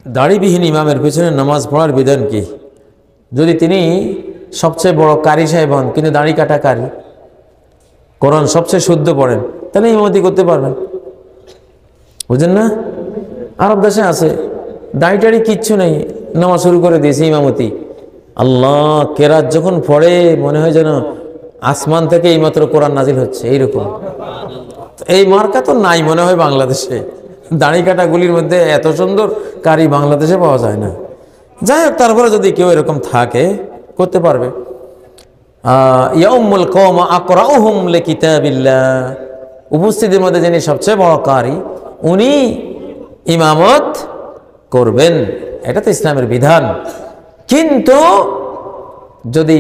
দাড়িবিহীন ইমামের পেছনে নামাজ পড়ার বিধান কি? যদি তিনি সবচেয়ে বড় কারি সাহেব হন কিন্তু দাড়ি কাটা কারি, কোরআন সবচেয়ে শুদ্ধ পড়েন, তাহলে ইমামতি করতে পারবেন। বুঝেন না? আরব দেশে আছে দাড়ি টাড়ি কিচ্ছু নেই, নামাজ শুরু করে দিয়েছে ইমামতি। আল্লাহ, কেরাত যখন পড়ে মনে হয় যেন আসমান থেকে এইমাত্র কোরআন নাজিল হচ্ছে, এইরকম। এই মার্কা তো নাই মনে হয় বাংলাদেশে। দাড়ি কাটা গুলির মধ্যে এত সুন্দর কারি বাংলাদেশে পাওয়া যায় না। যাই হোক, তারপরে যদি কেউ এরকম থাকে করতে পারবে। ইয়াউমুল কওম আকরাউহুম লিকিতাবিল্লাহ, উপস্থিতির মধ্যে যিনি সবচেয়ে বড় কারি উনি ইমামত করবেন, এটা তো ইসলামের বিধান। কিন্তু যদি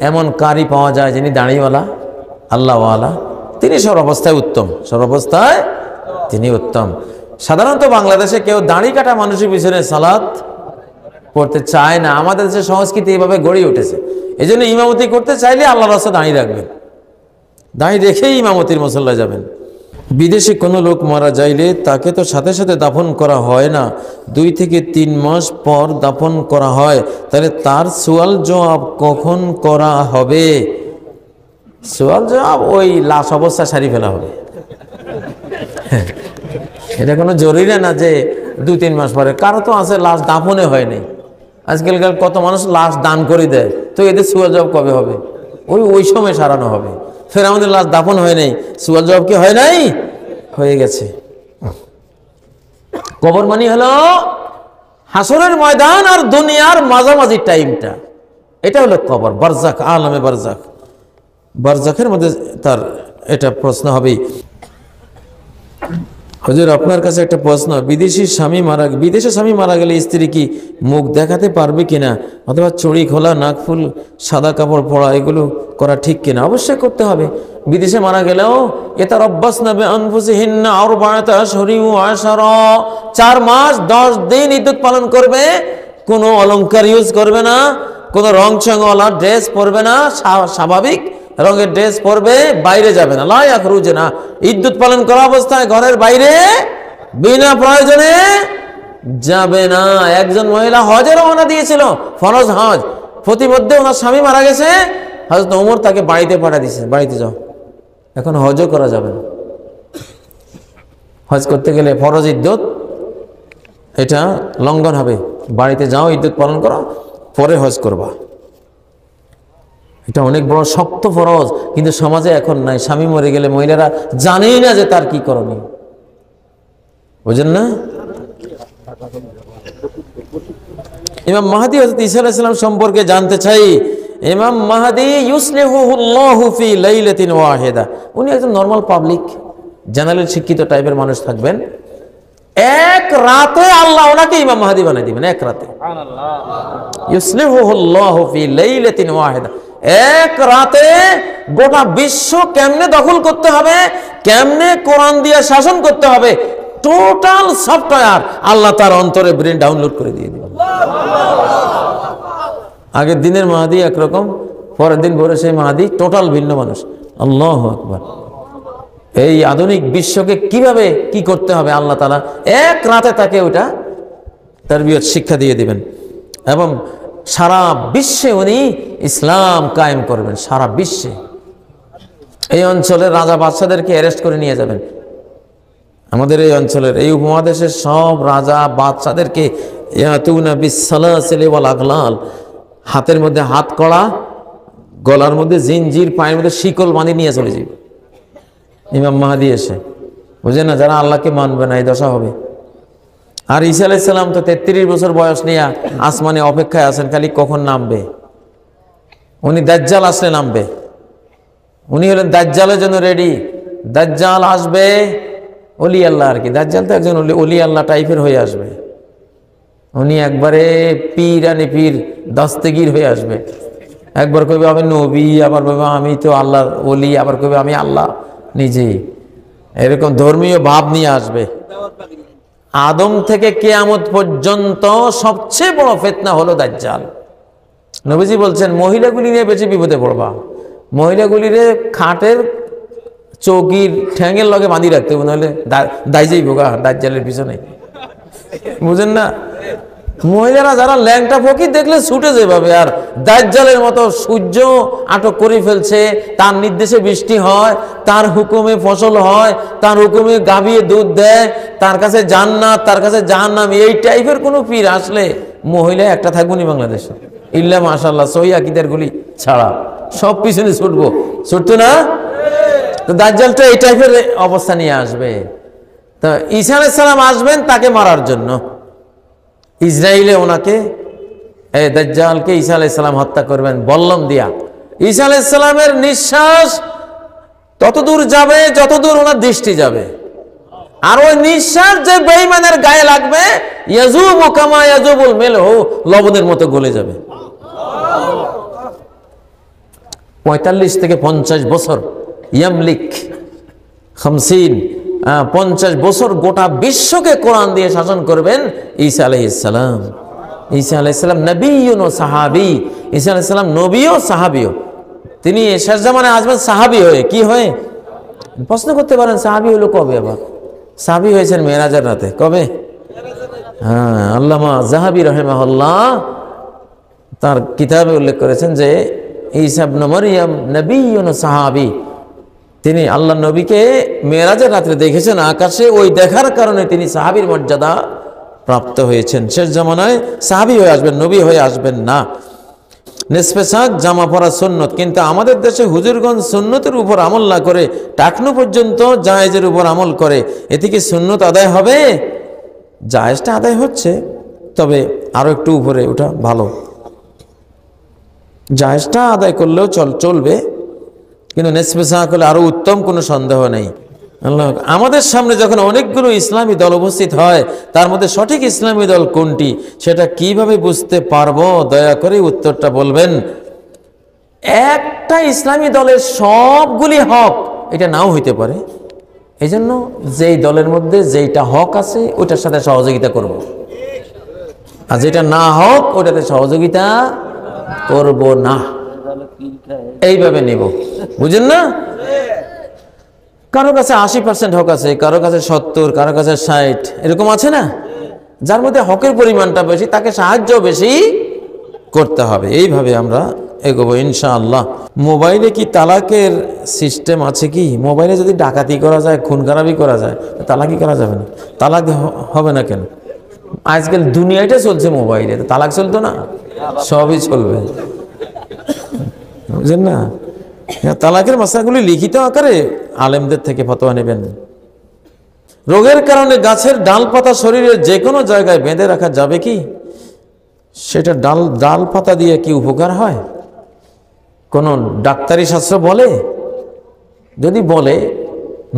এমন কারি পাওয়া যায় যিনি দাড়িওয়ালা, আল্লাহওয়ালা, তিনি সর্বাবস্থায় উত্তম, সর্বাবস্থায় তিনি উত্তম। সাধারণত বাংলাদেশে কেউ দাড়ি কাটা মানুষের পিছনে সালাত পড়তে চায় না। আমাদের দেশের সংস্কৃতি এইভাবে গড়ে উঠেছে। এই জন্য ইমামতি করতে চাইলে আল্লাহর রাস্তায় দাঁড়িয়ে রাখবেন, দাঁড়িয়ে রেখেই ইমামতির মুসল্লায় যাবেন। বিদেশে কোনো লোক মারা যাইলে তাকে তো সাথে সাথে দাফন করা হয় না, 2 থেকে 3 মাস পর দাফন করা হয়। তাহলে তার সওয়াল জবাব কখন করা হবে? সওয়াল জবাব ওই লাশ অবস্থা সারি ফেলা হবে। এটা কোনো জরুরি না যে 2-3 মাস পরে। কারো তো আছে লাশ দাফনে হয়নি। আজকালকার কত মানুষ লাশ দান করে দেয়, তো এদের সওয়াল জবাব কবে হবে? ওই সময় সারানো হবে। ফের আমাদের লাশ দাফন হয় নাই, সওয়াল জবাব কি হয় নাই? হয়ে গেছে। কবর মানে হলো হাসরের ময়দান আর দুনিয়ার মাঝামাঝি টাইমটা, এটা হলো কবর। বারজাখ, আলামে বারজাখ, বারজাখের মধ্যে তার এটা প্রশ্ন হবে। হুজুর, আপনার কাছে একটা প্রশ্ন, বিদেশে স্বামী মারা গেলে স্ত্রী কি মুখ দেখাতে পারবে কিনা, অথবা চুড়ি খোলা, নাকফুল, সাদা কাপড় পরা এগুলো করা ঠিক কিনা? অবশ্যই করতে হবে। বিদেশে মারা গেলেও ইয়াতারাব্বাসনা বিআনফুসিহিন্না আরবাআতা আশহুরিন ওয়া আশরা, 4 মাস 10 দিন ইদ্যত পালন করবে। কোনো অলংকার ইউজ করবে না, কোনো রং চঙওয়ালা ড্রেস পরবে না, স্বাভাবিক রঙের ড্রেস পরবে, বাইরে যাবে না। লা ইয়াখরুজনা, ইদ্যত পালন করা অবস্থায় ঘরের বাইরে বিনা প্রয়োজনে যাবে না। একজন মহিলা হজে রওনা দিয়েছিল, ফরজ হজ, প্রতিমধ্যে ওনার স্বামী মারা গেছে, হযরত ওমর তাকে বাড়িতে পাঠিয়ে দিয়েছে, বাড়িতে যাও, এখন হজও করা যাবে না। হজ করতে গেলে ফরজ ইদ্যত এটা লঙ্ঘন হবে, বাড়িতে যাও, ইদ্যত পালন করো, পরে হজ করবা। এটা অনেক বড় শক্ত ফরজ, কিন্তু সমাজে এখন নাই। স্বামী মরে গেলে মহিলারা জানেই না যে তার কি করণীয়। বুঝেন না? ইমাম মাহদী হযরত ঈসা আলাইহিস সালাম সম্পর্কে জানতে চাই। ইমাম মাহদী ইউসলিহুল্লাহু ফি লাইলাতিন ওয়াহিদা, উনি একজন নরমাল পাবলিক, জেনারেল শিক্ষিত টাইপের মানুষ থাকবেন। এক রাতে আল্লাহ ওনাকে ইমাম মাহদী বানিয়ে দিবেন, এক রাতে। ইউসলিহুল্লাহু ফি লাইলাতিন ওয়াহিদা, এক রাতে গোটা বিশ্ব কেমনে দখল করতে হবে, কেমনে কোরআন দিয়ে শাসন করতে হবে, টোটাল সফটওয়্যার আল্লাহ তার অন্তরে ব্রেন ডাউনলোড করে দিয়ে দিবেন। আগের দিনের মাহাদি একরকম, পরের দিন ভোরে সেই মাহাদি টোটাল ভিন্ন মানুষ। আল্লাহু আকবার। এই আধুনিক বিশ্বকে কিভাবে কি করতে হবে আল্লাহ তাআলা এক রাতে তাকে ওটা তারবিয়ত শিক্ষা দিয়ে দিবেন, এবং সারা বিশ্বে উনি ইসলাম কায়েম করবেন। সারা বিশ্বে এই অঞ্চলের রাজা বাদশাদেরকে অ্যারেস্ট করে নিয়ে যাবেন। আমাদের এই অঞ্চলের, এই উপমহাদেশের সব রাজা বাদশাদেরকে ইয়াতুনা বিসসালাসিলি ওয়াল আগলাল, হাতের মধ্যে হাত কড়া, গলার মধ্যে জিনজির, পায়ের মধ্যে শিকল বাঁধে নিয়ে চলে যাবে ইমাম মাহদী এসে। বুঝেন না? যারা আল্লাহকে মানবে না এই দশা হবে। আর ঈসা আলাইহিস সালাম তো 33 বছর বয়স নিয়ে আসমানে অপেক্ষায় আছেন, খালি কখন নামবে। উনি দাজ্জাল আসলে নামবে, উনি হলেন দাজ্জালের জন্য রেডি। দাজ্জাল আসবে ওলি আল্লাহ আর কি, দাজ্জাল তো একজন ওলি আল্লাহ টাইপের হয়ে আসবে। উনি একবারে পীর আনি পীর, দস্তগীর হয়ে আসবে। একবার কইবে আমি নবী, আবার কইবে আমি তো আল্লাহর ওলি, আবার কইবে আমি আল্লাহ নিজেই। এরকম ধর্মীয় ভাব নিয়ে আসবে। আদম থেকে কিয়ামত পর্যন্ত সবচেয়ে বড় ফিতনা হলো দাজ্জাল। নবীজি বলছেন মহিলাগুলি নিয়ে বেশি বিপদে পড়বা। মহিলাগুলিরে খাটের চৌকির ঠ্যাঙের লগে বাঁধি রাখতে হবে, নাহলে দায় যাইব গা দাজ্জালের পিছনে। বুঝেন না? মহিলারা যারা ল্যাংটা ফকির দেখলে ছুটে যেভাবে, আর দাজ্জালের মতো সূর্য আটক করে ফেলছে, তার নির্দেশে বৃষ্টি হয়, তার হুকুমে ফসল হয়, তার হুকুমে গাভিয়ে দুধ দেয়, তার কাছে জান্নাত, তার কাছে জাহান্নাম, এই টাইপের কোনো পীর আসলে মহিলা একটা থাকবো নি বাংলাদেশে, ইল্লা মাশাআল্লাহ সহি আকীদার গুলি ছাড়া সব পিছনে ছুটবো, ছুটতো না? তো দাজ্জালটা এই টাইপের অবস্থা নিয়ে আসবে। তো ঈসা আলাইহিস সালাম আসবেন তাকে মারার জন্য, ইসরায়েলে ওনাকে দাজ্জালকে ঈসা আলাইহিস সালাম হত্যা করবেন বল্লম দিয়া। ঈসা আলাইহিস সালামের নিঃশ্বাস ততদূর যাবে যতদূর ওনার দৃষ্টি যাবে, আর ওই নিঃশ্বাস যে বেঈমানের গায়ে লাগবে ইয়াজুবু কামা ইয়াজুবুল মিলহু, লবণের মতো গলে যাবে। 45 থেকে 50 বছর ইয়ামলিক 50 বছর গোটা বিশ্বকে কোরআন দিয়ে শাসন করবেন ঈসা আলাইহিস সালাম। ঈসা আলাইহিস সালাম নবিয়্যুন ও সাহাবী, ঈসা আলাইহিস সালাম নবীও সাহাবীও। তিনি শেষ জামানায় আসবেন সাহাবী হয়ে। কি হয়ে? প্রশ্ন করতে পারেন সাহাবী হলো কবে? আবার সাহাবী হয়েছেন মেরাজের রাতে। কবে? হ্যাঁ, আল্লামা যাহাবী রাহিমাহুল্লাহ তার কিতাবে উল্লেখ করেছেন যে ঈসা ইবনে মারইয়াম নবিয়্যুন ও সাহাবী, তিনি আল্লাহ নবীকে মেরাজের রাত্রে দেখেছেন আকাশে, ওই দেখার কারণে তিনি সাহাবীর মর্যাদা প্রাপ্ত হয়েছেন। শেষ জামানায় সাহাবী হয়ে আসবেন, নবী হয়ে আসবেন না। নিসফে সাক জামা পরা সুন্নত, কিন্তু আমাদের দেশে হুজুরগণ সুন্নতের উপর আমল না করে টাকনু পর্যন্ত জায়েজের উপর আমল করে, এতে কি সুন্নত আদায় হবে? জায়েজটা আদায় হচ্ছে, তবে আরো একটু উপরে ওটা ভালো। জায়েজটা আদায় করলেও চলবে, কিন্তু নিসফে সাক হলে আরো উত্তম, কোনো সন্দেহ নেই। আল্লাহ, আমাদের সামনে যখন অনেকগুলো ইসলামী দল উপস্থিত হয়, তার মধ্যে সঠিক ইসলামী দল কোনটি সেটা কিভাবে বুঝতে পারবো? দয়া করে উত্তরটা বলবেন। একটা ইসলামী দলের সবগুলি হক এটা নাও হইতে পারে, এই জন্য যেই দলের মধ্যে যেইটা হক আছে ওইটার সাথে সহযোগিতা করব, আর যেটা না হক ওটাতে সহযোগিতা করব না, এইভাবে নিব। বুঝেন না? কারো কাছে 80% হক আছে, কারো কাছে 70, কারো কাছে 60, এরকম আছে না? যার মধ্যে হকের পরিমাণটা বেশি তাকে সাহায্য বেশি করতে হবে। এইভাবে আমরা এগোবো ইনশাআল্লাহ। মোবাইলে কি তালাকের সিস্টেম আছে কি? মোবাইলে যদি ডাকাতি করা যায়, খুন খারাপি করা যায়, তালাকি করা যাবে না? তালাক হবে না কেন? আজকাল দুনিয়াটা চলছে মোবাইলে, তালাক চলতো না? সবই চলবে, বুঝলেন না? তালাকের মাসলাগুলি লিখিত আকারে আলেমদের থেকে ফতোয়া নেবেন। রোগের কারণে গাছের ডালপাতা শরীরের যে কোনো জায়গায় বেঁধে রাখা যাবে কি? সেটা ডালপাতা দিয়ে কি উপকার হয়? কোন ডাক্তারি শাস্ত্র বলে? যদি বলে,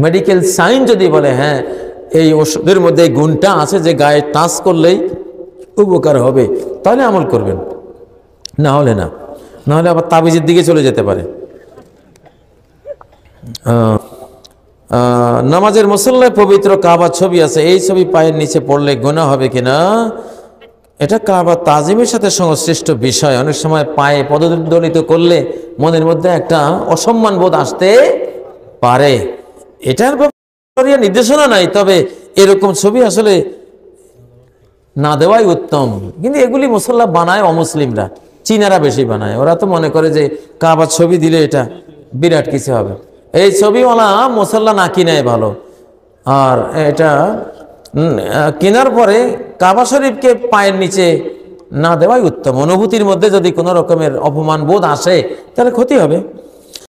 মেডিকেল সায়েন্স যদি বলে হ্যাঁ এই ওষুধের মধ্যে এই গুণটা আছে যে গায়ে টাচ করলেই উপকার হবে, তাহলে আমল করবেন, না হলে না। না হলে আবার তাবিজের দিকে চলে যেতে পারে। নামাজের মুসল্লায় পবিত্র কাবা ছবি আছে, এই ছবি পায়ের নিচে পড়লে গুনাহ হবে কিনা? এটা কাবা তাজিমের সাথে সংশ্লিষ্ট বিষয়। অনেক সময় পায়ে পদদলিত করলে মনের মধ্যে একটা অসম্মান বোধ আসতে পারে, এটার ব্যাপারে নির্দেশনা নাই, তবে এরকম ছবি আসলে না দেওয়াই উত্তম। কিন্তু এগুলি মুসল্লা বানায় অমুসলিমরা, চীনারা বেশি বানায়। ওরা তো মনে করে যে কাবার ছবি দিলে এটা বিরাট কিছু হবে। এই ছবিওয়ালা মুসল্লা না কিনাই ভালো। আর এটা কেনার পরে কাবা শরীফকে পায়ের নিচে না দেওয়াই উত্তম। অনুভূতির মধ্যে যদি কোনো রকমের অপমান বোধ আসে তাহলে ক্ষতি হবে।